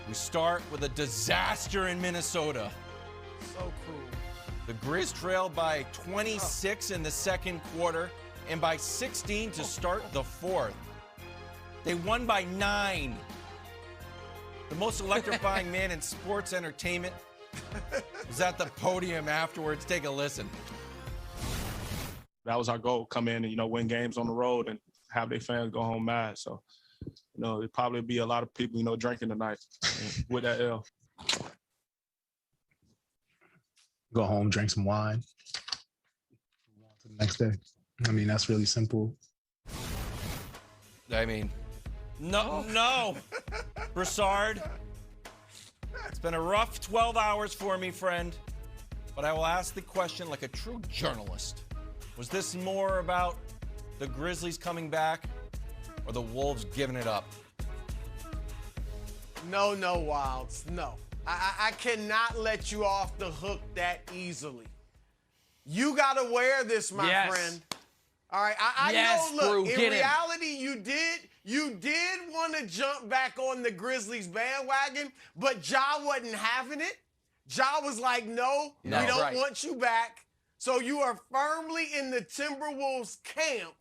We start with a disaster in Minnesota. So cruel. The Grizz trailed by 26 in the second quarter and by 16 to start the fourth. They won by 9. The most electrifying man in sports entertainment was at the podium afterwards. Take a listen. That was our goal, come in and, win games on the road and have their fans go home mad. So, it'd probably be a lot of people, drinking tonight with that L. Go home, drink some wine. Move on to the next day. I mean, that's really simple. No. Broussard, it's been a rough 12 hours for me, friend. But I will ask the question like a true journalist. Was this more about the Grizzlies coming back or the Wolves giving it up? No, Wilds, no. I cannot let you off the hook that easily. You got to wear this, my friend. All right, I know, look, in reality, you did want to jump back on the Grizzlies bandwagon, but Ja wasn't having it. Ja was like, no, we don't want you back. So you are firmly in the Timberwolves camp.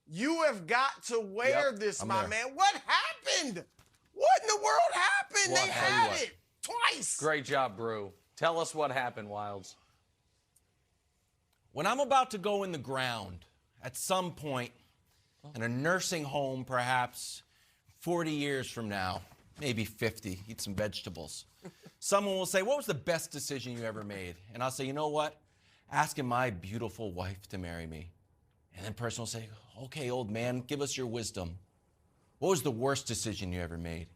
You have got to wear this, my man. What happened? What in the world happened? They had it twice. Great job, Brew. Tell us what happened, Wilds. When I'm about to go in the ground at some point in a nursing home, perhaps 40 years from now, maybe 50, eat some vegetables, someone will say, what was the best decision you ever made? And I'll say, you know what? Asking my beautiful wife to marry me. And then the person will say, okay, old man, give us your wisdom. What was the worst decision you ever made?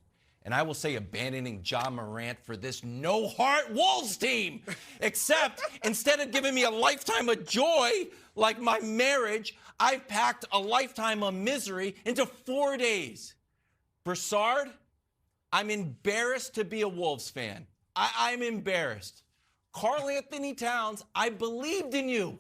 And I will say abandoning Ja Morant for this no-heart Wolves team. Except instead of giving me a lifetime of joy like my marriage, I've packed a lifetime of misery into 4 days. Broussard, I'm embarrassed to be a Wolves fan. I'm embarrassed. Karl Anthony Towns, I believed in you.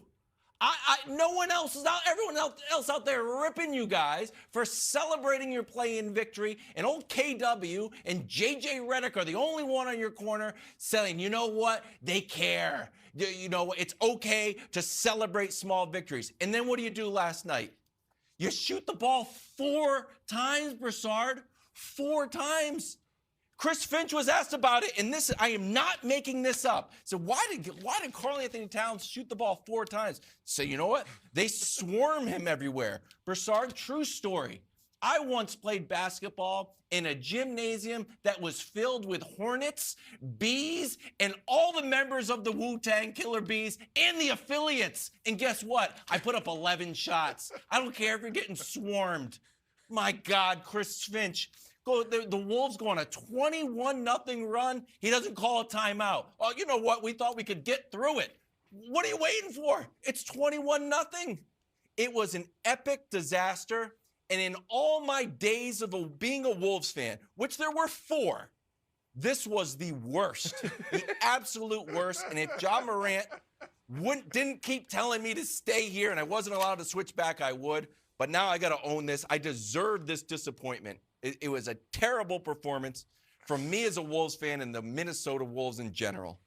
No one else is out, everyone else out there ripping you guys for celebrating your play-in victory. And old KW and JJ Redick are the only one on your corner saying, you know what? They care. It's okay to celebrate small victories. And then what do you do last night? You shoot the ball 4 times, Broussard. 4 times. Chris Finch was asked about it, and I am not making this up. So why did Karl Anthony Towns shoot the ball 4 times? So you know what? They swarm him everywhere. Broussard, true story. I once played basketball in a gymnasium that was filled with hornets, bees, and all the members of the Wu-Tang Killer Bees and the affiliates. And guess what? I put up 11 shots. I don't care if you're getting swarmed. My God, Chris Finch. The Wolves go on a 21-0 run. He doesn't call a timeout. Oh, you know what? We thought we could get through it. What are you waiting for? It's 21-0. It was an epic disaster. And in all my days of being a Wolves fan, which there were 4, this was the worst, the absolute worst. And if Ja Morant didn't keep telling me to stay here and I wasn't allowed to switch back, I would. But now I got to own this. I deserve this disappointment. It was a terrible performance from me as a Wolves fan and the Minnesota Wolves in general.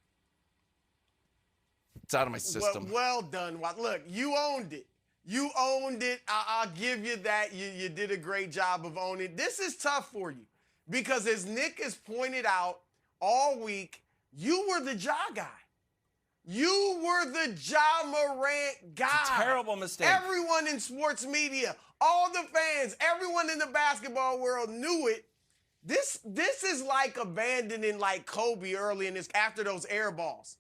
It's out of my system. Well done. Look, you owned it. You owned it. I'll give you that. You did a great job of owning it. This is tough for you because as Nick has pointed out all week, you were the Ja guy. You were the Ja Morant guy. It's a terrible mistake. Everyone in sports media, all the fans, everyone in the basketball world knew it. This is like abandoning like Kobe early in after those air balls.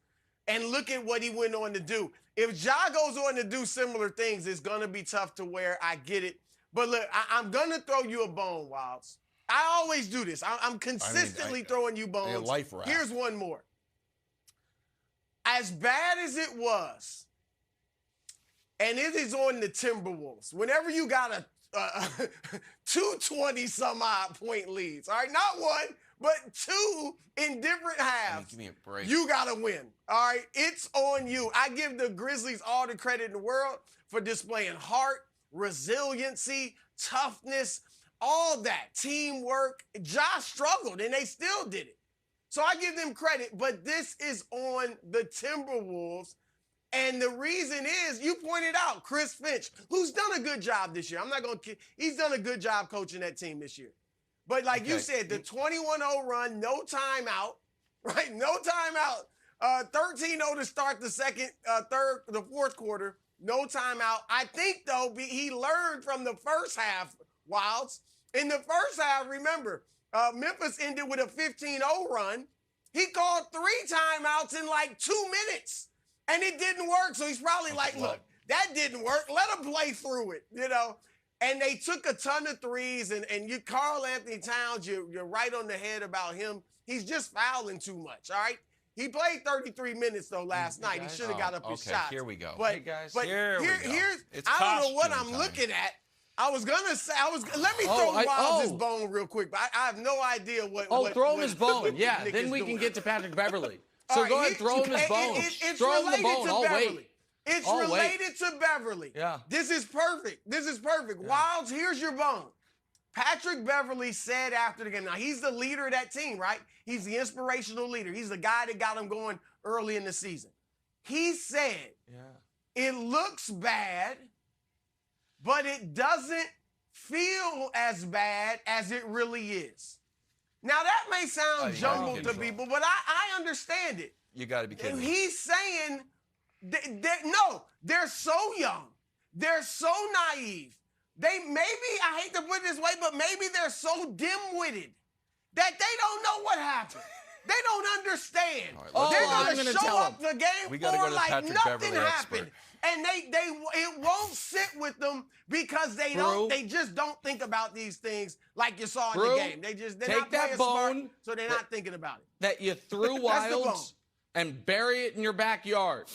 And look at what he went on to do. If Ja goes on to do similar things, it's going to be tough to wear. I get it. But look, I'm going to throw you a bone, Wilds. I always do this. I'm consistently throwing you bones. Here's one more. As bad as it was, and it is on the Timberwolves, whenever you got a 220-some-odd point leads, all right? Not 1, but 2 in different halves. Give me a break. You got to win, all right? It's on you. I give the Grizzlies all the credit in the world for displaying heart, resiliency, toughness, all that, teamwork. Josh struggled, and they still did it. So I give them credit, but this is on the Timberwolves. And the reason is, you pointed out, Chris Finch, who's done a good job this year. I'm not going to – he's done a good job coaching that team this year. But like you said, the 21-0 run, no timeout, right? No timeout. 13-0 to start the fourth quarter. No timeout. I think, though, he learned from the first half, Wilds. In the first half, remember, Memphis ended with a 15-0 run. He called 3 timeouts in like 2 minutes. And it didn't work, so he's probably like, look, that didn't work. Let him play through it, you know. And they took a ton of threes, and you, Karl Anthony Towns, you're right on the head about him. He's just fouling too much, all right? He played 33 minutes, though, last night. He should have got up his shots. Here we go. But, hey, guys. but here we go. Here's, I don't know what I'm looking at. I was going to say, let me throw Wilds his bone real quick, but I have no idea what. Throw him his bone. Yeah, then we can get to Patrick Beverley. So go ahead, throw him his bone. Throw him the bone. I'll wait. It's related to Beverly. Yeah. This is perfect. Yeah. Wilds, here's your bone. Patrick Beverly said after the game, now he's the leader of that team, right? He's the inspirational leader. He's the guy that got him going early in the season. He said, it looks bad, but it doesn't feel as bad as it really is. Now, that may sound jumbled to people, but I understand it. You got to be kidding me. He's saying, no, they're so young. They're so naive. I hate to put it this way, but maybe they're so dim-witted that they don't know what happened. They don't understand. Right, they're going to show up the game for like Patrick nothing Beverly happened. And it won't sit with them because they just don't think about these things like you saw in the game. They're not playing smart, so they're not thinking about it. That you threw Wilds and bury it in your backyard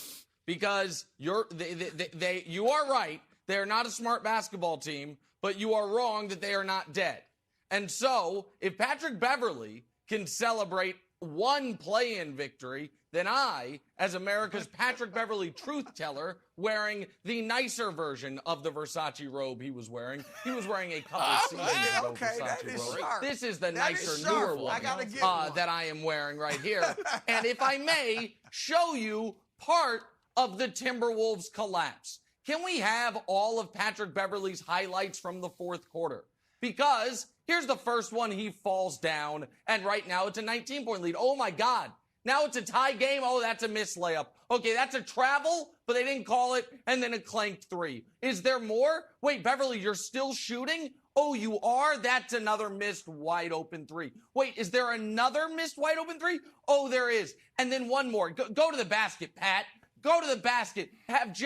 because you are right. They are not a smart basketball team, but you are wrong that they are not dead. And so if Patrick Beverly can celebrate one play-in victory, then I, as America's Patrick Beverly truth teller, wearing the nicer version of the Versace robe he was wearing a couple seasons ago. Versace robe. Sharp. This is the nicer, newer one that I am wearing right here. And if I may show you part of the Timberwolves collapse. Can we have all of Patrick Beverly's highlights from the fourth quarter? Because here's the first one. He falls down, and right now it's a 19-point lead. Oh, my God. Now it's a tie game. Oh, that's a missed layup. Okay, that's a travel, but they didn't call it, and then a clanked 3. Is there more? Wait, Beverly, you're still shooting? Oh, you are? That's another missed wide-open 3. Wait, is there another missed wide-open 3? Oh, there is. And then one more. Go to the basket, Pat. Go to the basket. Have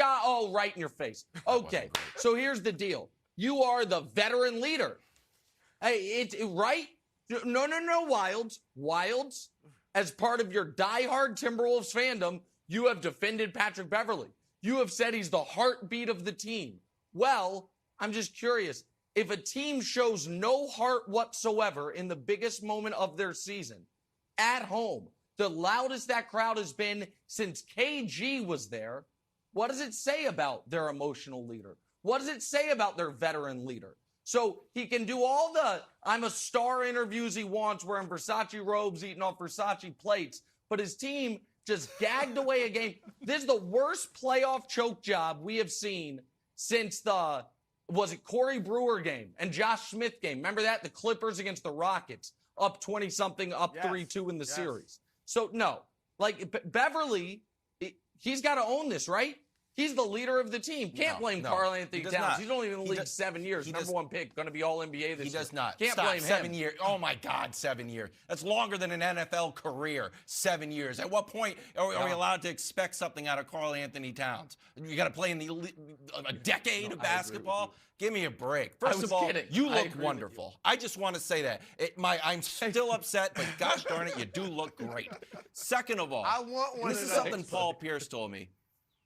right in your face. Okay, so here's the deal. You are the veteran leader. Hey, right? No, Wilds, as part of your diehard Timberwolves fandom, you have defended Patrick Beverly. You have said he's the heartbeat of the team. Well, I'm just curious. If a team shows no heart whatsoever in the biggest moment of their season, at home, the loudest that crowd has been since KG was there, what does it say about their emotional leader? What does it say about their veteran leader? So he can do all the I'm a star interviews he wants, wearing Versace robes, eating off Versace plates, but his team just gagged away a game. This is the worst playoff choke job we have seen since was it Corey Brewer game and Josh Smith game? Remember that? The Clippers against the Rockets, up 20-something, up 3-2 in the series. So, no. Beverly, he's got to own this, right? He's the leader of the team. Can't blame Karl Anthony Towns. He's only been in the league 7 years. Number one pick, going to be All-NBA this year. He does not. Can't blame him. 7 years. Oh, my God, 7 years. That's longer than an NFL career, 7 years. At what point are we allowed to expect something out of Karl Anthony Towns? You got to play in a decade of basketball? Give me a break. First of all, you look wonderful. I just want to say that. I'm still upset, but gosh darn it, you do look great. Second of all, I want one this is something Paul Pierce told me.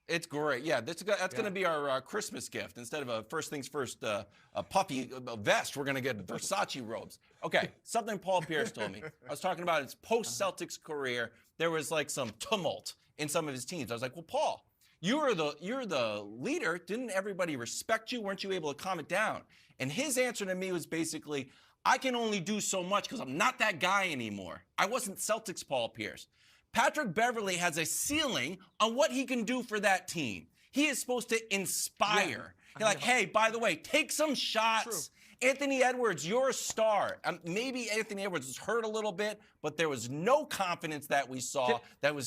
It's great. Yeah, that's going to be our Christmas gift. Instead of a first things first a puffy vest, we're going to get Versace robes. Okay, something Paul Pierce told me. I was talking about his post-Celtics career. There was like some tumult in some of his teams. I was like, well, Paul, you're the leader. Didn't everybody respect you? Weren't you able to calm it down? And his answer to me was basically, I can only do so much because I'm not that guy anymore. I wasn't Celtics Paul Pierce. Patrick Beverley has a ceiling on what he can do for that team. He is supposed to inspire. You're like, hey, by the way, take some shots. True. Anthony Edwards, you're a star. Maybe Anthony Edwards was hurt a little bit, but there was no confidence that we saw.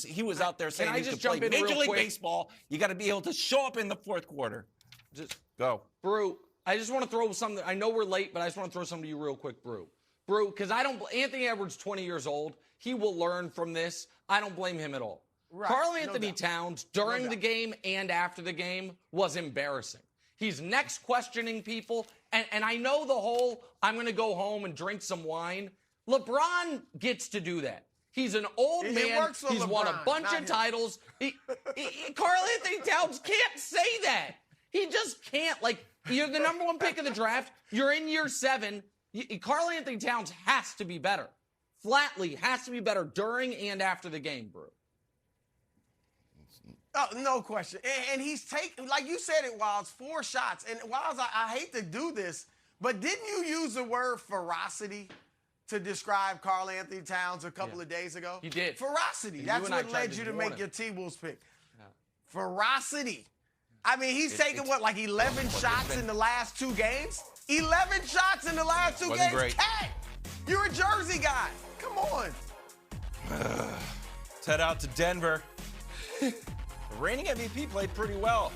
He was out there saying he could play Major League Baseball. You got to be able to show up in the fourth quarter. Just go. Brew, I just want to throw something. I know we're late, but I just want to throw something to you real quick, Brew. Brew, because Anthony Edwards, 20 years old. He will learn from this. I don't blame him at all. Right. Karl Anthony Towns, during the game and after the game, was embarrassing. He's next questioning people. And I know the whole, I'm going to go home and drink some wine. LeBron gets to do that. He's an old man. He's won a bunch of titles. Karl Anthony Towns can't say that. He just can't. Like, you're the number one pick of the draft. You're in year 7. Karl Anthony Towns has to be better. Flatly has to be better during and after the game, Brew. Oh, no question. And he's taking, like you said it, Wilds, 4 shots. And Wilds, I hate to do this, but didn't you use the word ferocity to describe Karl Anthony Towns a couple of days ago? You did. Ferocity. That's what led you to make your T-Wolves pick. Yeah. Ferocity. I mean, he's taken, like 11 shots in the last 2 games? 11 shots in the last 2 games? Great. Hey, you're a Jersey guy. Come on. Let's head out to Denver. The reigning MVP played pretty well,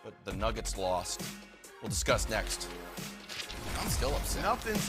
but the Nuggets lost. We'll discuss next. I'm still upset. Nothing's